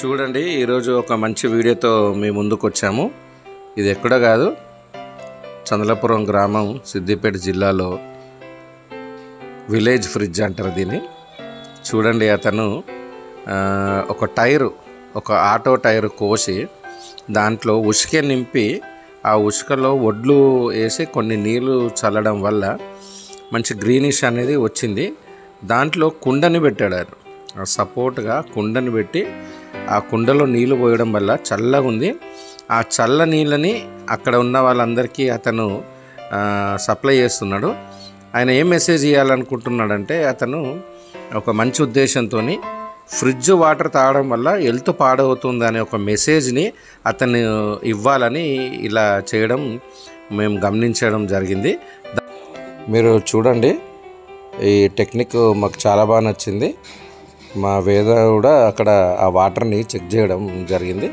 చూడండి, ఈరోజు ఒక మంచి వీడియోతో మీ ముందుకు వచ్చాము. ఇది ఎక్కడ కాదు, చందలాపురం గ్రామం, సిద్దిపేట జిల్లాలో విలేజ్ ఫ్రిడ్జ్ అంటారు దీన్ని. చూడండి, అతను ఒక ఆటో టైరు కోసి దాంట్లో ఉసుక నింపి ఆ ఉసుకలో వడ్లు వేసి కొన్ని నీళ్ళు చల్లడం వల్ల మంచి గ్రీనిష్ అనేది వచ్చింది. దాంట్లో కుండని పెట్టాడు, సపోర్ట్గా కుండని పెట్టి ఆ కుండలో నీళ్ళు పోయడం వల్ల చల్లగా ఉంది. ఆ చల్ల నీళ్ళని అక్కడ ఉన్న వాళ్ళందరికీ అతను సప్లై చేస్తున్నాడు. ఆయన ఏం మెసేజ్ ఇవ్వాలనుకుంటున్నాడంటే, అతను ఒక మంచి ఉద్దేశంతో ఫ్రిడ్జ్ వాటర్ తాగడం వల్ల హెల్త్ పాడవుతుంది అనే ఒక మెసేజ్ని అతను ఇవ్వాలని ఇలా చేయడం మేము గమనించడం జరిగింది. మీరు చూడండి, ఈ టెక్నిక్ మాకు చాలా బాగా నచ్చింది. మా వేద కూడా అక్కడ ఆ వాటర్ని చెక్ చేయడం జరిగింది.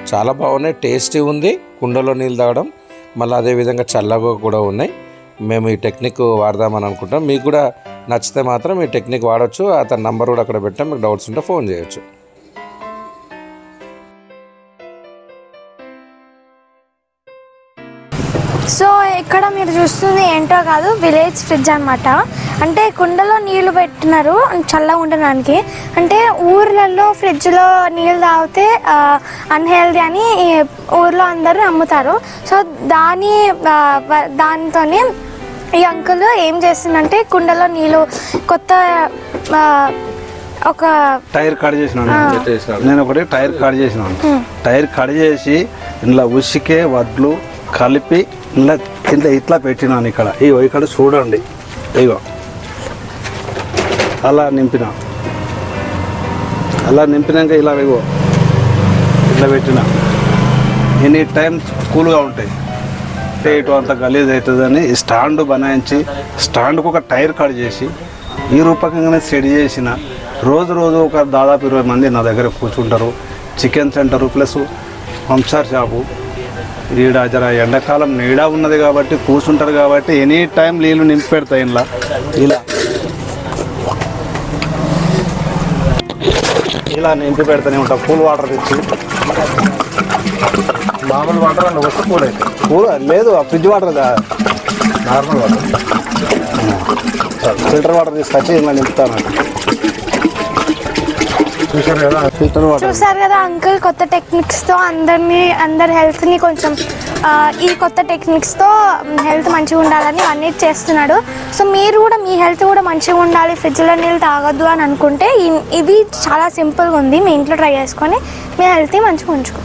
చాలా బాగున్నాయి, టేస్టీ ఉంది. కుండలో నీళ్ళు తాగడం మళ్ళీ అదేవిధంగా చల్లగా కూడా ఉన్నాయి. మేము ఈ టెక్నిక్ వాడదామని అనుకుంటాం. మీకు కూడా నచ్చితే మాత్రం ఈ టెక్నిక్ వాడచ్చు. అతని నంబర్ కూడా అక్కడ పెట్టాం, మీకు డౌట్స్ ఉంటే ఫోన్ చేయొచ్చు. సో ఇక్కడ మీరు చూస్తుంది ఏంటో కాదు, విలేజ్ ఫ్రిడ్జ్ అనమాట. అంటే కుండలో నీళ్లు పెట్టినారు చల్లగా ఉండడానికి. అంటే ఊర్లలో ఫ్రిడ్జ్లో నీళ్ళు తాగితే అన్హెల్దీ అని ఊర్లో అందరూ నమ్ముతారు. సో దానితోనే ఈ అంకుల్ ఏం చేస్తుందంటే, కుండలో నీళ్ళు కొత్త ఒక టైర్ కట్ చేసినాను నేను. ఒకటి టైర్ కట్ చేసినాను. టైర్ కట్ చేసి ఇంట్లో ఉసికే వడ్లు కలిపి ఇంట్లో ఇట్లా పెట్టినాను. ఇక్కడ చూడండి, ఇగో అలా నింపినాక ఇలా ఇగో ఇట్లా పెట్టిన. ఎనీ టైం కూల్గా ఉంటాయి. ఇటు అంత గలీజ్ అవుతుందని స్టాండ్ బనాయించి స్టాండ్కు ఒక టైర్ కట్ చేసి ఈ రూపకంగానే సెట్ చేసిన. రోజు ఒక దాదాపు 20 మంది నా దగ్గర కూర్చుంటారు. చికెన్ సెంటరు ప్లస్ పంప్సార్ షాపు. ఈడ జర ఎండాకాలం నీడ ఉన్నది కాబట్టి కూర్చుంటారు కాబట్టి ఎనీ టైం నీళ్ళు నింపి పెడతాయి. ఇలా నింపి పెడతానే ఉంటాం. కూల్ వాటర్ తెచ్చి, మామూలు వాటర్ అన్న వస్తే కూల్ అవుతుంది. కూల్ లేదు, ఆ fridge water normal water, filter water తీసుకొచ్చి ఇలా నింపుతాను. చూసారు కదా అంకుల్, కొత్త టెక్నిక్స్తో అందరి హెల్త్ని కొంచెం ఈ కొత్త టెక్నిక్స్తో హెల్త్ మంచిగా ఉండాలని అన్నీ చేస్తున్నాడు. సో మీరు కూడా మీ హెల్త్ కూడా మంచిగా ఉండాలి, ఫ్రిడ్జ్లో నీళ్ళు తాగొద్దు అని అనుకుంటే ఇది చాలా సింపుల్గా ఉంది. మీ ఇంట్లో ట్రై చేసుకొని మీ హెల్త్ని మంచిగా ఉంచుకో.